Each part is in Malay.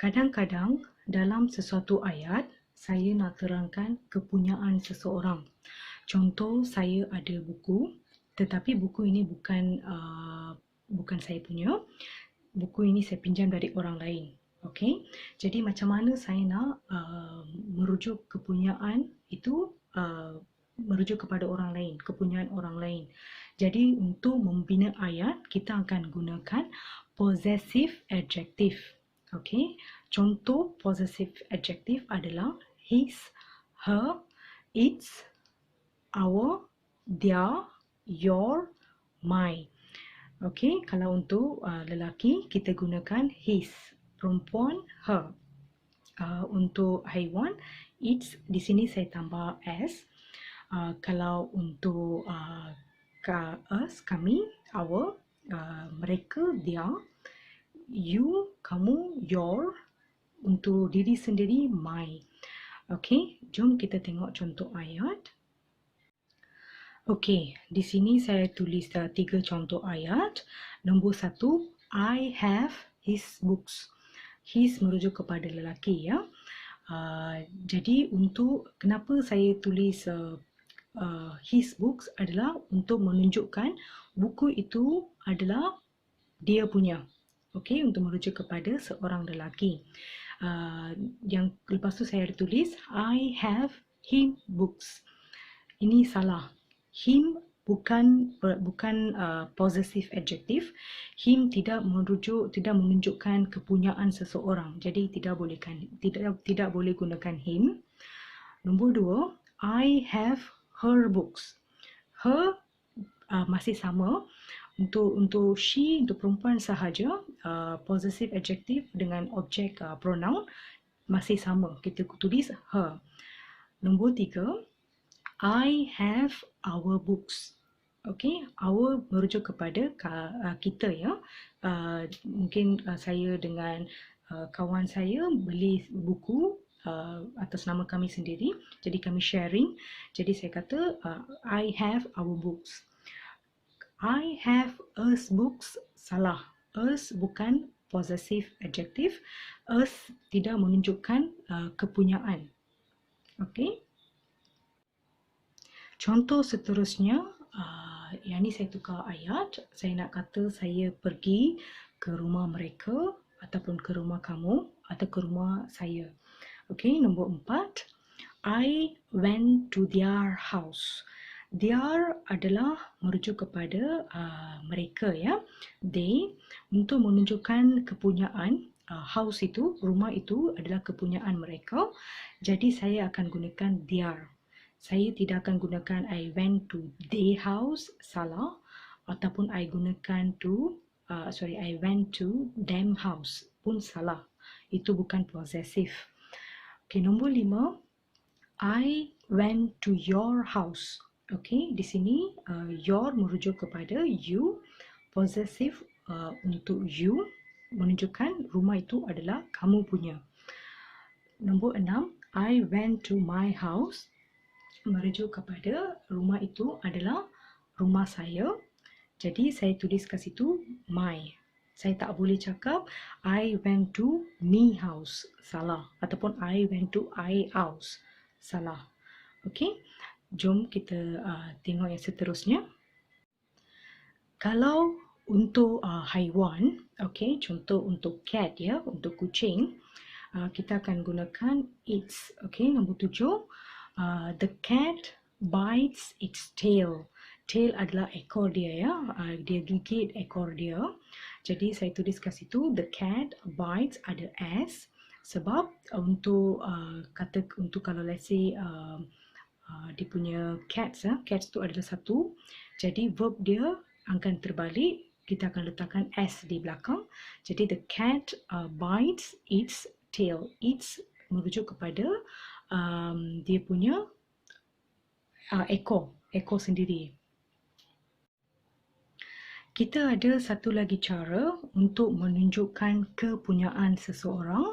Kadang-kadang dalam sesuatu ayat, saya nak terangkan kepunyaan seseorang. Contoh, saya ada buku, tetapi buku ini bukan saya punya. Buku ini saya pinjam dari orang lain. Okey, jadi macam mana saya nak merujuk kepunyaan itu, merujuk kepada orang lain, kepunyaan orang lain. Jadi untuk membina ayat, kita akan gunakan possessive adjective. Okey, contoh possessive adjective adalah his, her, its, our, their, your, my. Okey, kalau untuk lelaki kita gunakan his, perempuan her. Untuk haiwan, its, di sini saya tambah s. Kalau untuk us, kami, our, mereka, their, you, kamu, your, untuk diri sendiri, my. Okey, jom kita tengok contoh ayat. Okey, di sini saya tulis 3 contoh ayat. Nombor 1, I have his books. His merujuk kepada lelaki, ya. Jadi untuk kenapa saya tulis his books adalah untuk menunjukkan buku itu adalah dia punya. Okey, untuk merujuk kepada seorang lelaki. Yang lepas tu saya tulis I have him books. Ini salah. Him bukan possessive adjective. Him tidak menunjukkan kepunyaan seseorang. Jadi tidak boleh gunakan him. Nombor 2, I have her books. Her masih sama. Untuk she, untuk perempuan sahaja, possessive adjective dengan objek pronoun masih sama. Kita tulis her. Nombor 3, I have our books. Okey, our merujuk kepada kita, ya. Mungkin saya dengan kawan saya beli buku atas nama kami sendiri. Jadi kami sharing. Jadi saya kata I have our books. I have us books, salah. Us bukan possessive adjective. Us tidak menunjukkan kepunyaan. Okey. Contoh seterusnya, yang ni saya tukar ayat. Saya nak kata saya pergi ke rumah mereka ataupun ke rumah kamu atau ke rumah saya. Okey, nombor 4. I went to their house. Their adalah merujuk kepada mereka, ya. They untuk menunjukkan kepunyaan. House itu, rumah itu adalah kepunyaan mereka. Jadi saya akan gunakan their. Saya tidak akan gunakan I went to their house, salah. Ataupun I gunakan I went to them house, pun salah. Itu bukan possessive. Okay, nombor 5. I went to your house. Okay, di sini your merujuk kepada you. Possessive untuk you menunjukkan rumah itu adalah kamu punya. Nombor 6. I went to my house. Merujuk kepada rumah itu adalah rumah saya. Jadi saya tulis kat situ my. Saya tak boleh cakap I went to me house, salah. Ataupun I went to I house, salah. Okey, jom kita tengok yang seterusnya. Kalau untuk haiwan, okey, contoh untuk cat, ya, untuk kucing, kita akan gunakan its. Okey, nombor 7. The cat bites its tail. Tail adalah ekor dia, ya. Dia gigit ekor dia. Jadi saya tulis kat situ the cat bites ada s. Sebab untuk kalau let's say dia punya cats, cats tu adalah satu. Jadi verb dia akan terbalik. Kita akan letakkan s di belakang. Jadi the cat bites its tail. Its merujuk kepada dia punya ekor sendiri. Kita ada satu lagi cara untuk menunjukkan kepunyaan seseorang,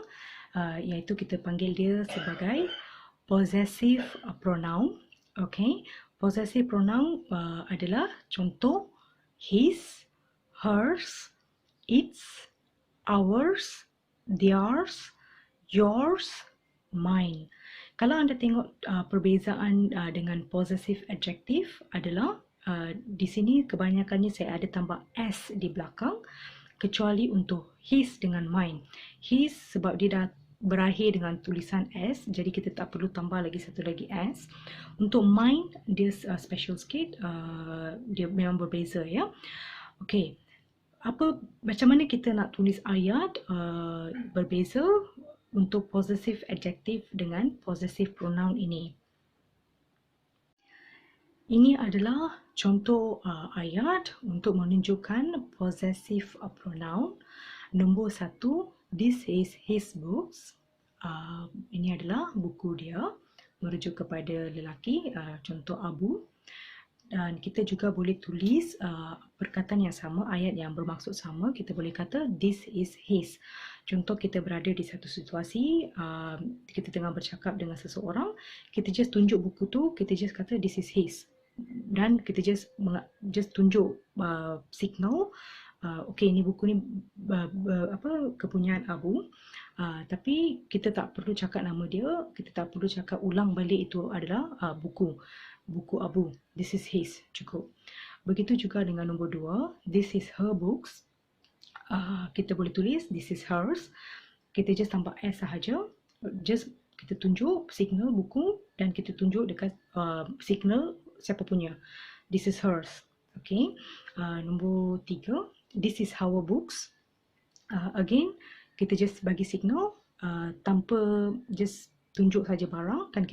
iaitu kita panggil dia sebagai possessive pronoun. Okay, possessive pronoun adalah contoh his, hers, its, ours, theirs, yours, mine. Kalau anda tengok perbezaan dengan possessive adjective adalah di sini kebanyakannya saya ada tambah s di belakang, kecuali untuk his dengan mine. His sebab dia dah berakhir dengan tulisan s, jadi kita tak perlu tambah lagi satu lagi s. Untuk mine dia special sikit, dia memang berbeza ya. Okey, macam mana kita nak tulis ayat berbeza untuk possessive adjective dengan possessive pronoun ini. Ini adalah contoh ayat untuk menunjukkan possessive pronoun. Nombor 1, this is his books. Ini adalah buku dia, merujuk kepada lelaki, contoh Abu. Dan kita juga boleh tulis perkataan yang sama, ayat yang bermaksud sama. Kita boleh kata this is his. Contoh kita berada di satu situasi, kita tengah bercakap dengan seseorang, kita just tunjuk buku tu, kita just kata this is his. Dan kita just tunjuk signal, okey, ini buku ni kepunyaan Abu. Tapi kita tak perlu cakap nama dia, kita tak perlu cakap ulang balik itu adalah buku Abu, this is his, cukup. Begitu juga dengan nombor 2, this is her books. Kita boleh tulis this is hers, kita just tambah s sahaja, just kita tunjuk signal buku dan kita tunjuk dekat signal siapa punya, this is hers. Okay. Nombor 3, this is our books. Again, kita just bagi signal tanpa just tunjuk saja barang. Dan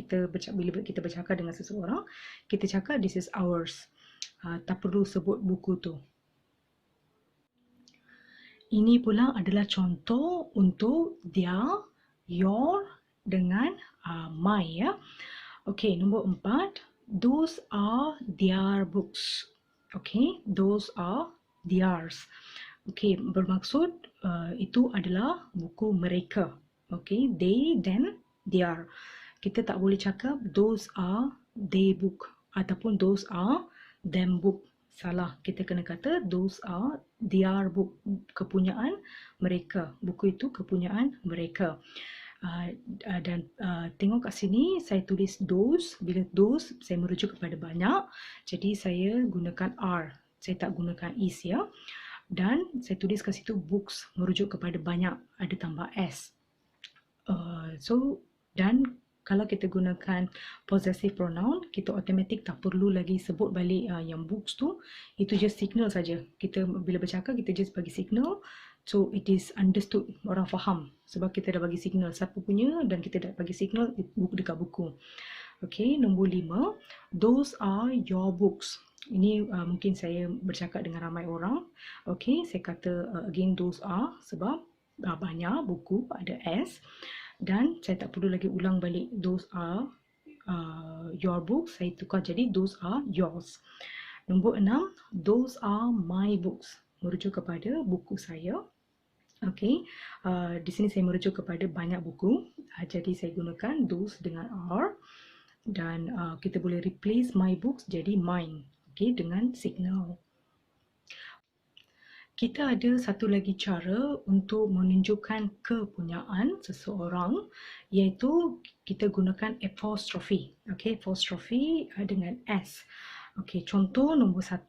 bila kita bercakap dengan seseorang, kita cakap this is ours, tak perlu sebut buku tu. Ini pula adalah contoh untuk their, your dengan my ya. Okey, nombor 4, those are their books. Okey, those are theirs. Okey, bermaksud itu adalah buku mereka. Okey, they, them, their. Kita tak boleh cakap those are they book ataupun those are them book. Salah, kita kena kata those are their book, kepunyaan mereka. Buku itu kepunyaan mereka. Dan tengok kat sini saya tulis those. Bila those saya merujuk kepada banyak, jadi saya gunakan are, saya tak gunakan is ya. Dan saya tulis kat situ books, merujuk kepada banyak, ada tambah s. Dan kalau kita gunakan possessive pronoun, kita automatic tak perlu lagi sebut balik yang books tu. Itu just signal saja. Kita bila bercakap, kita just bagi signal. So it is understood, orang faham. Sebab kita dah bagi signal siapa punya dan kita dah bagi signal dekat buku. Okay, nombor 5. Those are your books. Ini mungkin saya bercakap dengan ramai orang. Okay, saya kata again those are sebab banyak buku ada s. Dan saya tak perlu lagi ulang balik those are your books. Saya tukar jadi those are yours. Nombor 6, those are my books, merujuk kepada buku saya. Okay, di sini saya merujuk kepada banyak buku, jadi saya gunakan those dengan are. Dan kita boleh replace my books jadi mine, okay, dengan signal. Kita ada satu lagi cara untuk menunjukkan kepunyaan seseorang, iaitu kita gunakan apostrophe. Okay, apostrophe dengan s. Okay, contoh nombor 1,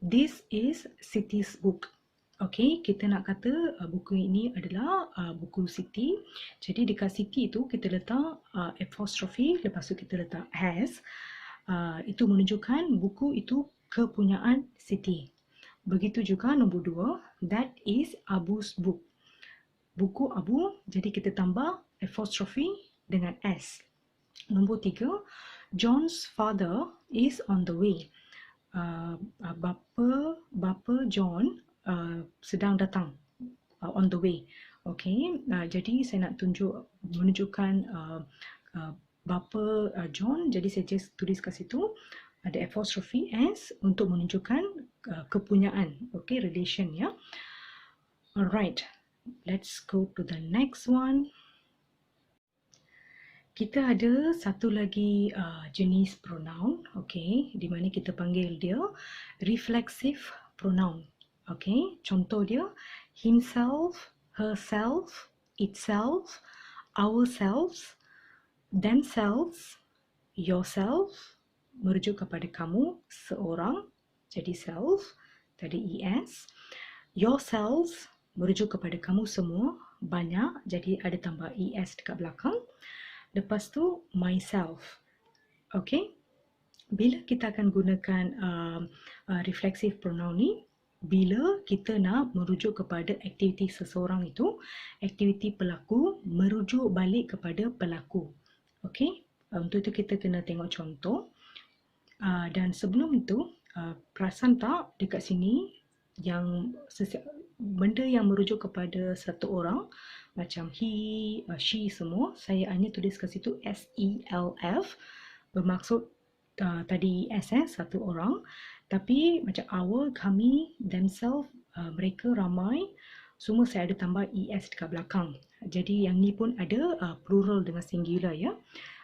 this is Siti's book. Okay, kita nak kata buku ini adalah buku Siti. Jadi dekat Siti itu kita letak apostrophe, lepas tu kita letak has. Itu menunjukkan buku itu kepunyaan Siti. Begitu juga nombor 2, that is Abu's book. Buku Abu, jadi kita tambah apostrophe dengan s. Nombor 3, John's father is on the way. Bapa John sedang datang, on the way. Okay, jadi saya nak menunjukkan bapa John, jadi saya just tulis kat situ ada apostrophe s untuk menunjukkan kepunyaan, okay, relation ya. Alright, let's go to the next one. Kita ada satu lagi jenis pronoun, okay, di mana kita panggil dia reflexive pronoun. Okay, contoh dia himself, herself, itself, ourselves, themselves, yourself merujuk kepada kamu seorang, jadi self, tadi es. Yourselves merujuk kepada kamu semua, banyak, jadi ada tambah es dekat belakang. Lepas tu myself. Okay, bila kita akan gunakan reflexive pronoun ni, bila kita nak merujuk kepada aktiviti seseorang itu, aktiviti pelaku merujuk balik kepada pelaku. Okay, untuk itu kita kena tengok contoh. Dan sebelum itu, perasan tak dekat sini yang benda yang merujuk kepada satu orang macam he, she semua, saya hanya tulis kat situ SELF, bermaksud tadi satu orang. Tapi macam our, kami, themselves, mereka ramai, semua saya ada tambah es dekat belakang. Jadi yang ni pun ada plural dengan singular ya.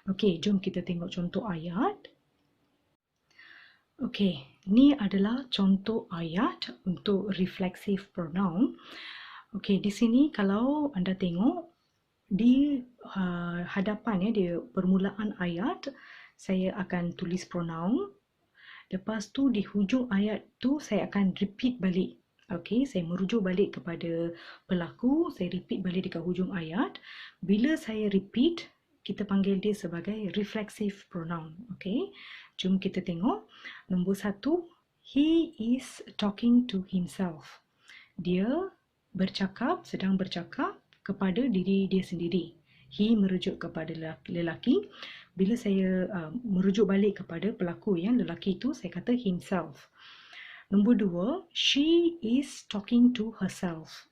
Okey, jom kita tengok contoh ayat. Okey, ni adalah contoh ayat untuk reflexive pronoun. Okey, di sini kalau anda tengok di hadapan ya, di permulaan ayat, saya akan tulis pronoun. Lepas tu di hujung ayat tu saya akan repeat balik. Okey, saya merujuk balik kepada pelaku, saya repeat balik dekat hujung ayat. Bila saya repeat, kita panggil dia sebagai reflexive pronoun. Okey, jom kita tengok. Nombor 1, he is talking to himself. Dia bercakap, sedang bercakap kepada diri dia sendiri. He merujuk kepada lelaki. Bila saya merujuk balik kepada pelaku yang lelaki itu, saya kata himself. Nombor 2, she is talking to herself.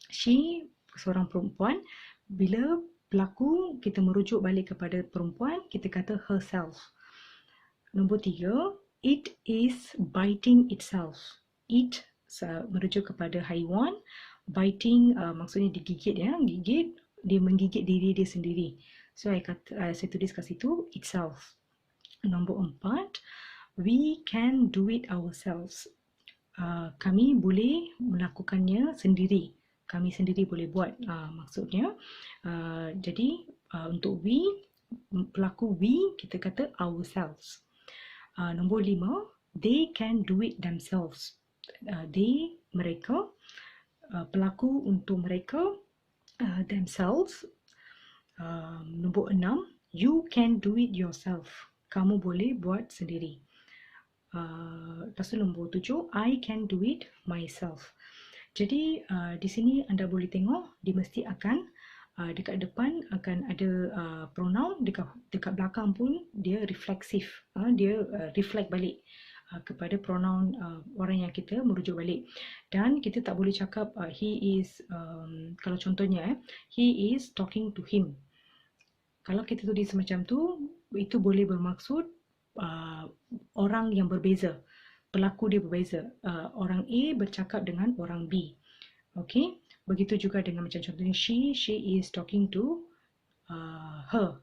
She, seorang perempuan. Bila pelaku, kita merujuk balik kepada perempuan, kita kata herself. Nombor 3, it is biting itself. It merujuk kepada haiwan. Biting maksudnya digigit ya, gigit, dia menggigit diri dia sendiri. So saya tulis kat situ itself. Nombor 4, we can do it ourselves. Kami boleh melakukannya sendiri. Kami sendiri boleh buat, maksudnya. Jadi untuk we, pelaku we, kita kata ourselves. Nombor 5, they can do it themselves. They, mereka. Pelaku untuk mereka, themselves. Nombor 6, you can do it yourself. Kamu boleh buat sendiri. Lepas tu nombor 7, I can do it myself. Jadi di sini anda boleh tengok, dia mesti akan dekat depan akan ada pronoun, dekat belakang pun dia refleksif, dia reflect balik kepada pronoun orang yang kita merujuk balik. Dan kita tak boleh cakap he is, kalau contohnya he is talking to him. Kalau kita tulis macam tu, itu boleh bermaksud orang yang berbeza, pelaku dia berbeza. Orang A bercakap dengan orang B. Okey, begitu juga dengan macam contohnya she is talking to her.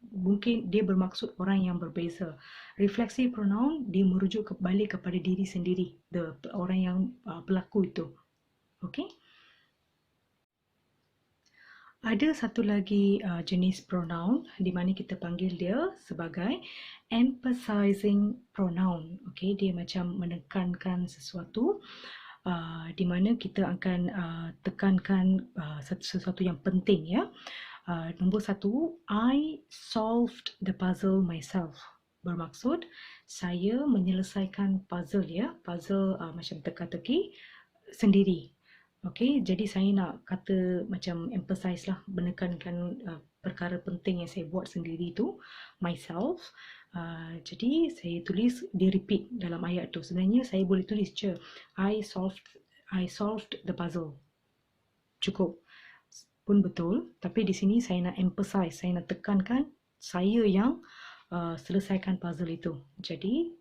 Mungkin dia bermaksud orang yang berbeza. Reflexive pronoun dia merujuk balik kepada diri sendiri, orang yang pelaku itu. Okey. Ada satu lagi jenis pronoun di mana kita panggil dia sebagai emphasizing pronoun. Okey, dia macam menekankan sesuatu, di mana kita akan tekankan sesuatu yang penting ya. Nombor 1, I solved the puzzle myself. Bermaksud saya menyelesaikan puzzle ya, puzzle macam teka-teki sendiri. Okey, jadi saya nak kata macam emphasize lah, menekankan perkara penting yang saya buat sendiri tu, myself. Jadi saya tulis, dia repeat dalam ayat tu. Sebenarnya saya boleh tulis je, I solved the puzzle. Cukup. Pun betul, tapi di sini saya nak emphasize, saya nak tekankan saya yang selesaikan puzzle itu. Jadi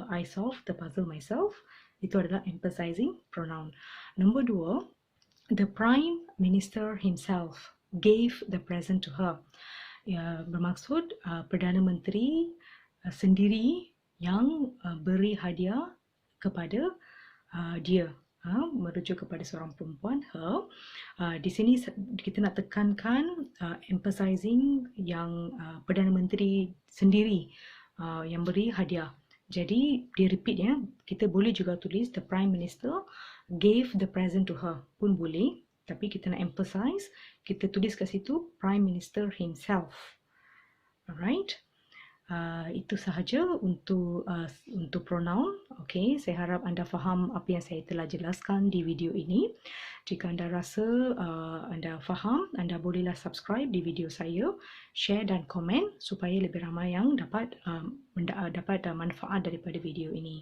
I solved the puzzle myself. Itu adalah emphasizing pronoun. Nombor 2, the Prime Minister himself gave the present to her. Ya, bermaksud Perdana Menteri sendiri yang beri hadiah kepada dia. merujuk kepada seorang perempuan, her. Di sini kita nak tekankan emphasizing yang Perdana Menteri sendiri yang beri hadiah. Jadi dia repeat ya, kita boleh juga tulis the Prime Minister gave the present to her pun boleh, tapi kita nak emphasize, kita tulis kat situ Prime Minister himself. Alright. Itu sahaja untuk pronoun. Okay, saya harap anda faham apa yang saya telah jelaskan di video ini. Jika anda rasa anda faham, anda bolehlah subscribe di video saya, share dan komen supaya lebih ramai yang dapat manfaat daripada video ini.